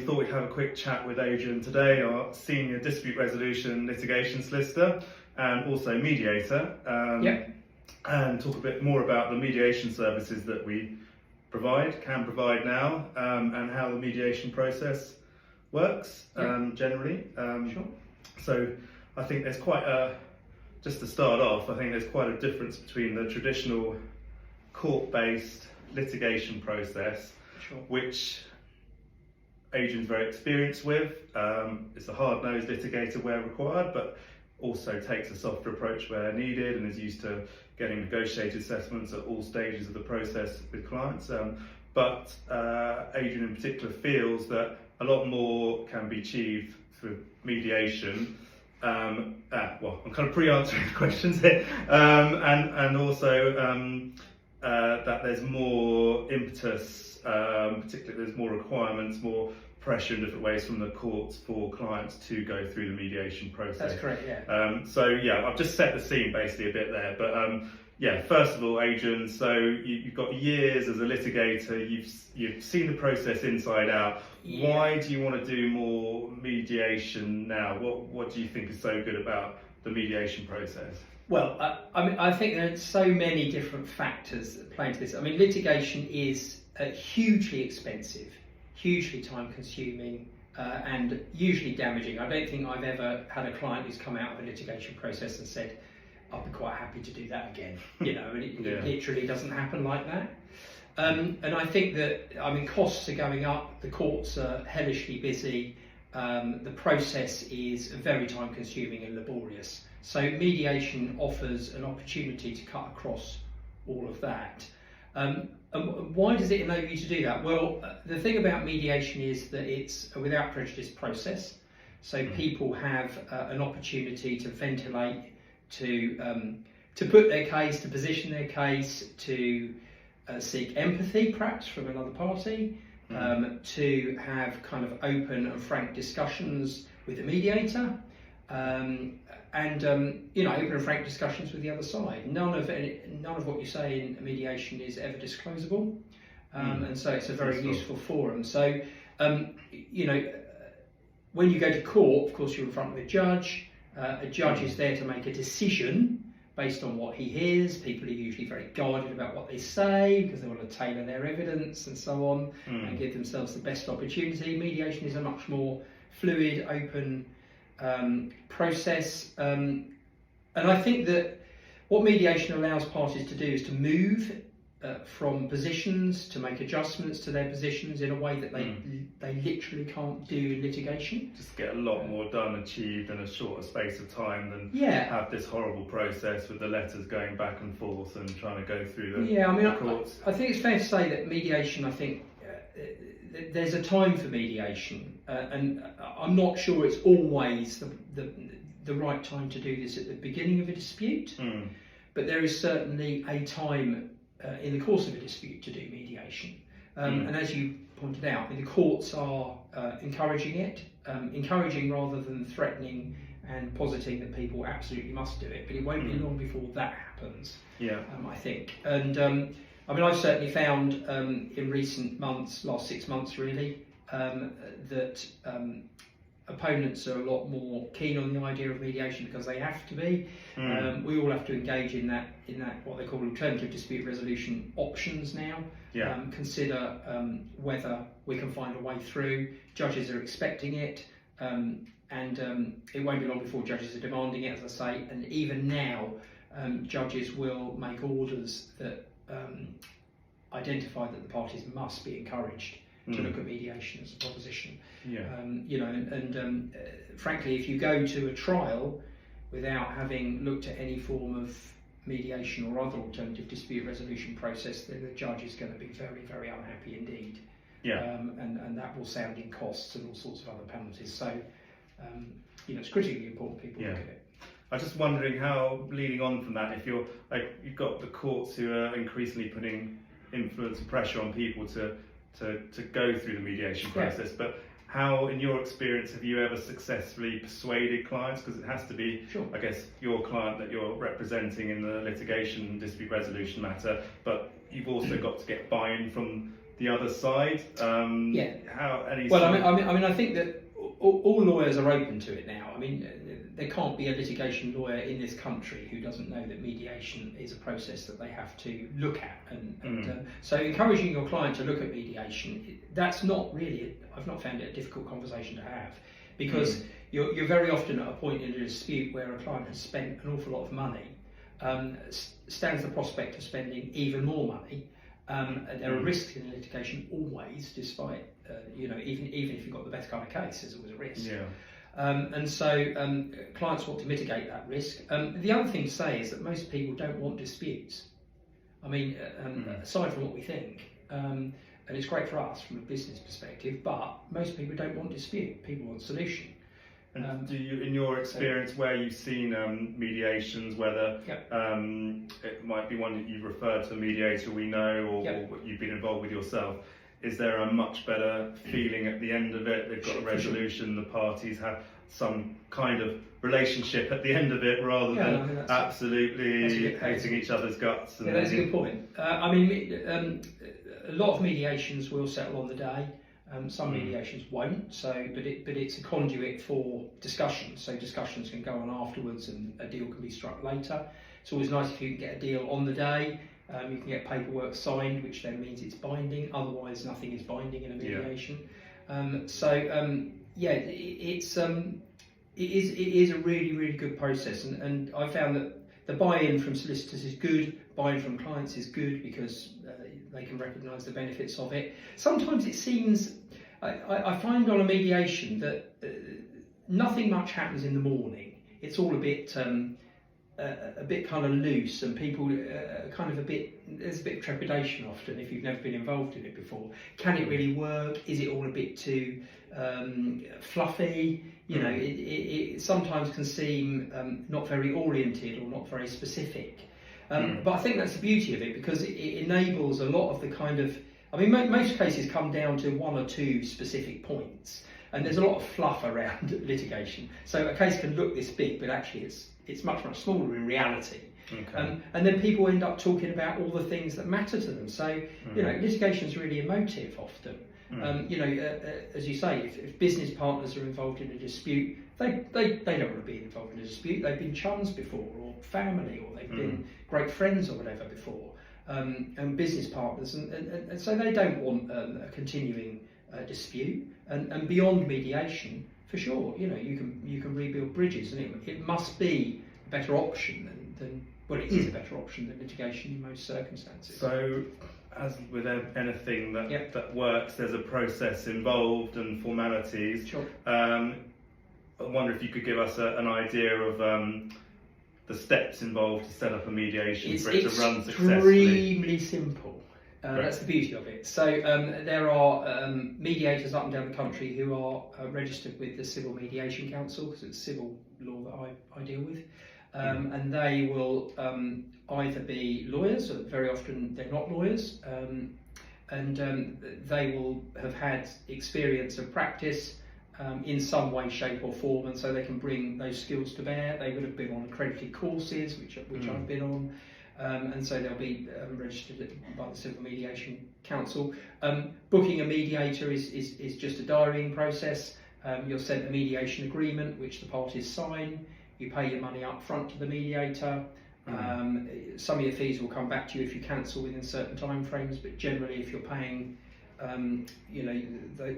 We thought we'd have a quick chat with Adrian today, our Senior Dispute Resolution Litigation Solicitor and also mediator, and talk a bit more about the mediation services that we can provide now, and how the mediation process works generally. Sure. So I think there's just to start off, I think there's quite a difference between the traditional court-based litigation process, which Adrian's very experienced with. It's a hard-nosed litigator where required, but also takes a softer approach where needed and is used to getting negotiated settlements at all stages of the process with clients. But Adrian in particular feels that a lot more can be achieved through mediation. Well, I'm kind of pre-answering the questions here, and also that there's more impetus, particularly there's more requirements, more pressure in different ways from the courts for clients to go through the mediation process. That's correct, yeah. So yeah, I've just set the scene basically a bit there, but yeah, first of all, Adrian, so you've got years as a litigator, you've seen the process inside out. Yeah. Why do you want to do more mediation now? What do you think is so good about the mediation process? Well, I think there are so many different factors that play into this. I mean, litigation is hugely expensive, hugely time-consuming, and usually damaging. I don't think I've ever had a client who's come out of a litigation process and said, I'll be quite happy to do that again. You know, and it literally doesn't happen like that. And I think that, I mean, costs are going up, the courts are hellishly busy, the process is very time-consuming and laborious. So mediation offers an opportunity to cut across all of that. And why does it enable you to do that? Well, the thing about mediation is that it's a without prejudice process. So people have an opportunity to ventilate, to put their case, to position their case, to seek empathy perhaps from another party, to have kind of open and frank discussions with the mediator, and you know, open and frank discussions with the other side. None of what you say in mediation is ever disclosable, and so it's a very useful forum. So you know, when you go to court, of course, you're in front of a judge. A judge is there to make a decision based on what he hears. People are usually very guarded about what they say because they want to tailor their evidence and so on, and give themselves the best opportunity. Mediation is a much more fluid, open process, and I think that what mediation allows parties to do is to move from positions, to make adjustments to their positions in a way that they literally can't do in litigation. Just get a lot more done, achieved in a shorter space of time than have this horrible process with the letters going back and forth and trying to go through the courts. I think it's fair to say that mediation, I think there's a time for mediation, and I'm not sure it's always the right time to do this at the beginning of a dispute, but there is certainly a time in the course of a dispute to do mediation. And as you pointed out, the courts are encouraging it, encouraging rather than threatening and positing that people absolutely must do it, but it won't be long before that happens, I think. And I mean, I've certainly found in recent months, last 6 months really, that opponents are a lot more keen on the idea of mediation because they have to be. We all have to engage in that what they call alternative dispute resolution options now. Consider whether we can find a way through. Judges are expecting it, and it won't be long before judges are demanding it, as I say. And even now, judges will make orders that identify that the parties must be encouraged to look at mediation as a proposition. You know, and frankly, if you go to a trial without having looked at any form of mediation or other alternative dispute resolution process, then the judge is going to be very, very unhappy indeed. And that will sound in costs and all sorts of other penalties. So, you know, it's critically important people look at it. I'm just wondering how, leading on from that, if you've got the courts who are increasingly putting influence and pressure on people to go through the mediation process, but how, in your experience, have you ever successfully persuaded clients? Because it has to be, I guess, your client that you're representing in the litigation dispute resolution matter, but you've also got to get buy-in from the other side? Yeah. How any? Well, sort of- I mean, I think that all lawyers are open to it now. I mean, there can't be a litigation lawyer in this country who doesn't know that mediation is a process that they have to look at. So encouraging your client to look at mediation, that's not really, I've not found it a difficult conversation to have, because you're very often at a point in a dispute where a client has spent an awful lot of money, stands the prospect of spending even more money. There are risks in litigation always, despite even if you've got the better kind of case, there's always a risk. Yeah. And so clients want to mitigate that risk. The other thing to say is that most people don't want disputes. I mean, aside from what we think, and it's great for us from a business perspective, but most people don't want dispute. People want solution. And do you, in your experience, where you've seen mediations, whether it might be one that you've referred to a mediator we know, or you've been involved with yourself, is there a much better feeling at the end of it? They've got a resolution, the parties have some kind of relationship at the end of it, rather than absolutely hating each other's guts. Yeah, that's a good point. I mean, a lot of mediations will settle on the day. Some mediations won't, but it's a conduit for discussion, so discussions can go on afterwards and a deal can be struck later. It's always nice if you can get a deal on the day. You can get paperwork signed, which then means it's binding, otherwise nothing is binding in a mediation. It is a really, really good process, and I found that the buy-in from solicitors is good, buy-in from clients is good, because they can recognise the benefits of it. Sometimes it seems, I find on a mediation that nothing much happens in the morning. It's all a bit kind of loose, and people kind of there's a bit of trepidation often if you've never been involved in it before. Can it really work? Is it all a bit too fluffy? You know, it sometimes can seem not very oriented or not very specific. But I think that's the beauty of it, because it enables a lot of the kind of, I mean, most cases come down to one or two specific points, and there's a lot of fluff around litigation. So a case can look this big, but actually it's much, much smaller in reality. Okay. And then people end up talking about all the things that matter to them. So, you know, litigation is really emotive often. You know, as you say, if business partners are involved in a dispute, they don't want to be involved in a dispute. They've been chums before, or family, or they've been great friends or whatever before, and business partners, and so they don't want a continuing dispute. And beyond mediation, for sure, you know, you can rebuild bridges, and it must be a better option than well, it is a better option than litigation in most circumstances. So, as with anything that works, there's a process involved and formalities. Sure. I wonder if you could give us an idea of the steps involved to set up a mediation for it to run successfully. It's extremely simple. That's the beauty of it. So there are mediators up and down the country who are registered with the Civil Mediation Council, because it's civil law that I deal with. And they will either be lawyers, or very often they're not lawyers, and they will have had experience of practice in some way, shape or form, and so they can bring those skills to bear. They would have been on accredited courses, which I've been on, and so they'll be registered by the Civil Mediation Council. Booking a mediator is just a diarying process. You're sent a mediation agreement, which the parties sign. You pay your money up front to the mediator. Some of your fees will come back to you if you cancel within certain time frames, but generally if you're paying, you know,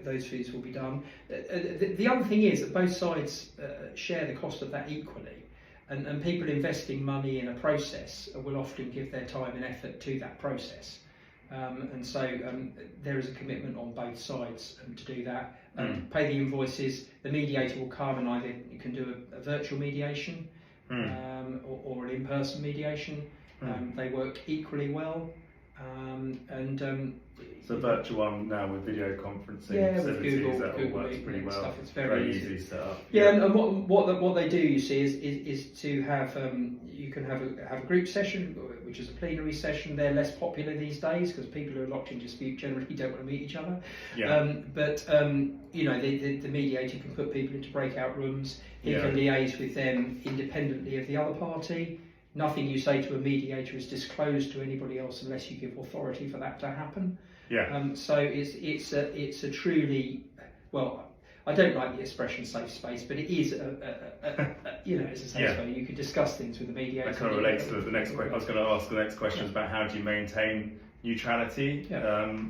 those fees will be done. The other thing is that both sides share the cost of that equally, and people investing money in a process will often give their time and effort to that process. And so there is a commitment on both sides to do that. Pay the invoices. The mediator will come, and either you can do a virtual mediation or an in-person mediation. They work equally well. So virtual one now with video conferencing facilities, with that all works pretty well. Stuff. It's very easy to set up. Yeah, and what they do, you see, is to have you can have a group session, which is a plenary session. They're less popular these days because people who are locked in dispute generally don't want to meet each other. Yeah. But you know, the mediator can put people into breakout rooms. He can liaise with them independently of the other party. Nothing you say to a mediator is disclosed to anybody else unless you give authority for that to happen. Yeah. So it's a truly, well, I don't like the expression safe space, but it is you know, it's a safe space. You could discuss things with the mediator. That kind of relates to the next question. I was going to ask the next question about how do you maintain neutrality,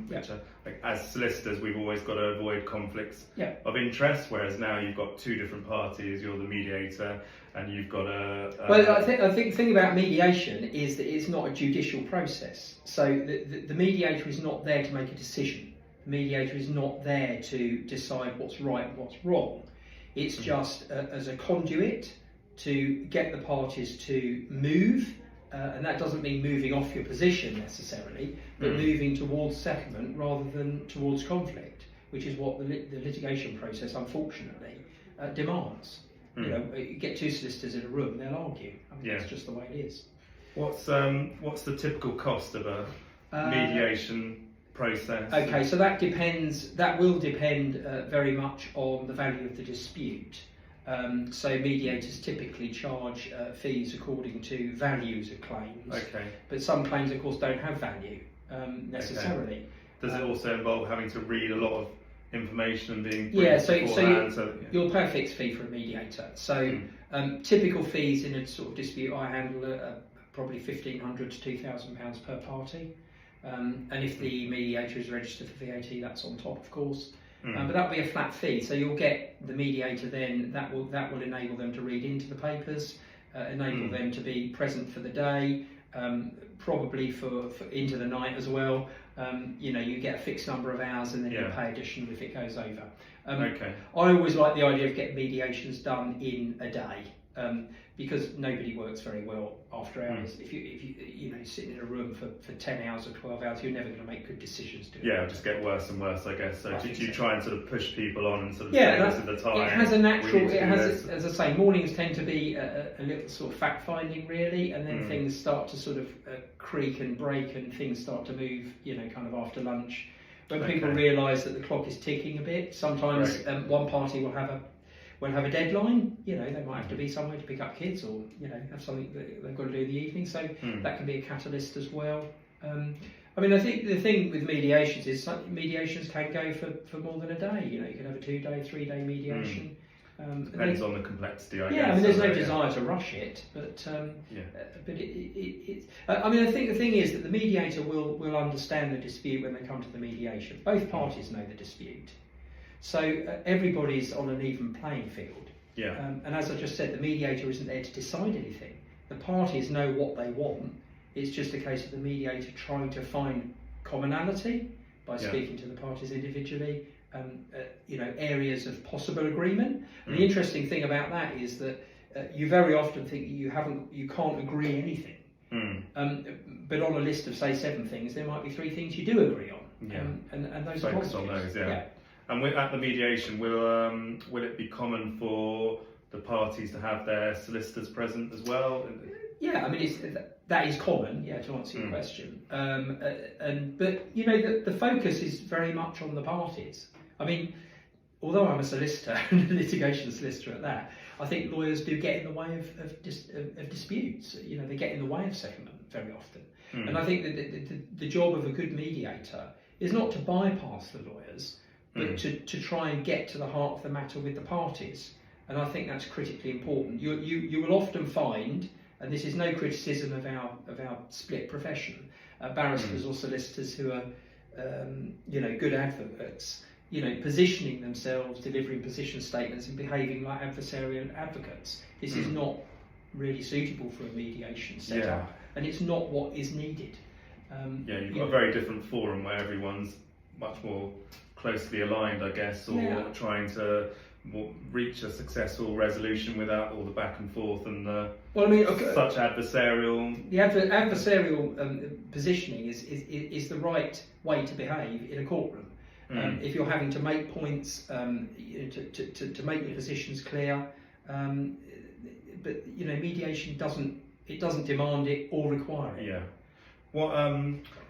which like, as solicitors we've always got to avoid conflicts of interest, whereas now you've got two different parties, you're the mediator and you've got a... Well, I think the thing about mediation is that it's not a judicial process, so the mediator is not there to make a decision. The mediator is not there to decide what's right and what's wrong. It's just as a conduit to get the parties to move. And that doesn't mean moving off your position necessarily, but moving towards settlement rather than towards conflict, which is what the litigation process, unfortunately, demands. You know, you get two solicitors in a room, they'll argue. I mean, that's just the way it is. What's the typical cost of a mediation process? Okay, so that depends. That will depend very much on the value of the dispute. So mediators typically charge fees according to values of claims. Okay. But some claims, of course, don't have value necessarily. Okay. Does it also involve having to read a lot of information and being you'll pay a fixed fee for a mediator. So typical fees in a sort of dispute I handle are probably £1,500 to £2,000 per party. And if the mediator is registered for VAT, that's on top, of course. But that'll be a flat fee, so you'll get the mediator then, that will enable them to read into the papers, enable them to be present for the day, probably for into the night as well. You know, you get a fixed number of hours and then you pay additional if it goes over. I always like the idea of getting mediations done in a day. Because nobody works very well after hours. If you know, sit in a room for 10 hours or 12 hours, you're never going to make good decisions. It'll just get worse and worse, I guess. So do you try and sort of push people on and sort of say this is the time? It has a natural. It has, as I say, mornings tend to be a little sort of fact finding, really, and then things start to sort of creak and break, and things start to move. You know, kind of after lunch, when people realise that the clock is ticking a bit. Sometimes one party will have a deadline. You know, they might have to be somewhere to pick up kids, or you know, have something that they've got to do in the evening. So that can be a catalyst as well. I mean, I think the thing with mediations is mediations can go for more than a day. You know, you can have a 2-day, 3-day mediation. Depends on the complexity, I guess. Yeah, I mean, there's no desire to rush it, but I mean, I think the thing is that the mediator will understand the dispute when they come to the mediation. Both parties know the dispute. So everybody's on an even playing field. And as I just said, the mediator isn't there to decide anything. The parties know what they want. It's just a case of the mediator trying to find commonality by speaking to the parties individually, you know, areas of possible agreement. And the interesting thing about that is that you very often think you can't agree anything. But on a list of, say, 7 things, there might be 3 things you do agree on. And those are focused on those, And at the mediation, will it be common for the parties to have their solicitors present as well? Yeah, I mean, that is common, to answer your question. But, you know, the focus is very much on the parties. I mean, although I'm a solicitor, and a litigation solicitor at that, I think lawyers do get in the way of disputes. You know, they get in the way of settlement very often. And I think that the job of a good mediator is not to bypass the lawyers, but to try and get to the heart of the matter with the parties. And I think that's critically important. You will often find, and this is no criticism of our split profession, barristers or solicitors who are you know, good advocates, you know, positioning themselves, delivering position statements and behaving like adversarial advocates. This is not really suitable for a mediation setup, and it's not what is needed. You've got a very different forum where everyone's much more closely aligned, I guess, or trying to reach a successful resolution without all the back and forth and such adversarial. The adversarial positioning is the right way to behave in a courtroom. If you're having to make points, to make your positions clear, but you know, mediation doesn't demand it or require it.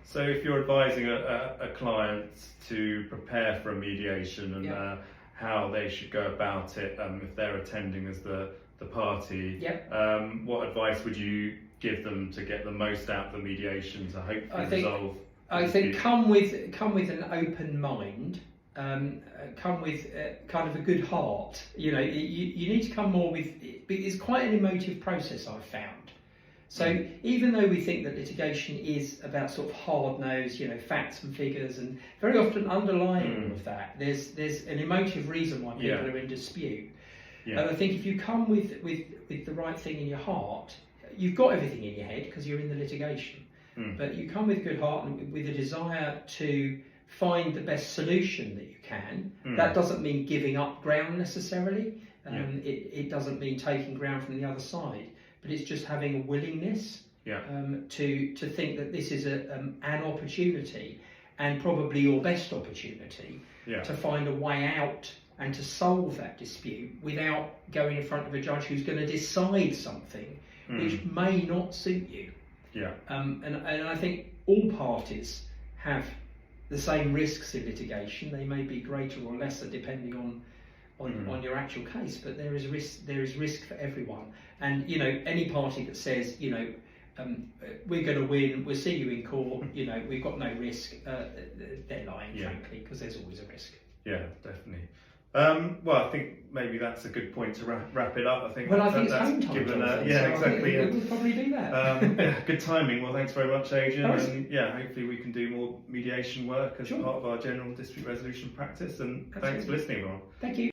So if you're advising a client to prepare for a mediation and how they should go about it, if they're attending as the party, what advice would you give them to get the most out of the mediation to hopefully resolve? I think come with an open mind. Come with kind of a good heart. You know, you need to come more with. It's quite an emotive process, I've found. So even though we think that litigation is about sort of hard-nosed, you know, facts and figures, and very often underlying all of that, there's an emotive reason why people are in dispute. And I think if you come with the right thing in your heart, you've got everything in your head because you're in the litigation. But you come with a good heart and with a desire to find the best solution that you can. That doesn't mean giving up ground necessarily. It doesn't mean taking ground from the other side, but it's just having a willingness to think that this is an opportunity, and probably your best opportunity, to find a way out and to solve that dispute without going in front of a judge who's going to decide something which may not suit you. And I think all parties have the same risks in litigation. They may be greater or lesser depending on your actual case, but there is risk for everyone. And you know, any party that says, you know, we're going to win, we'll see you in court, you know, we've got no risk, they're lying, frankly, because there's always a risk. Yeah, definitely. Well, I think maybe that's a good point to wrap it up. I think. Well, I think it's home time. Exactly. We'll probably do that. Good timing. Well, thanks very much, Adrian. Nice. And hopefully we can do more mediation work as part of our general dispute resolution practice. And thanks for listening, everyone. Thank you.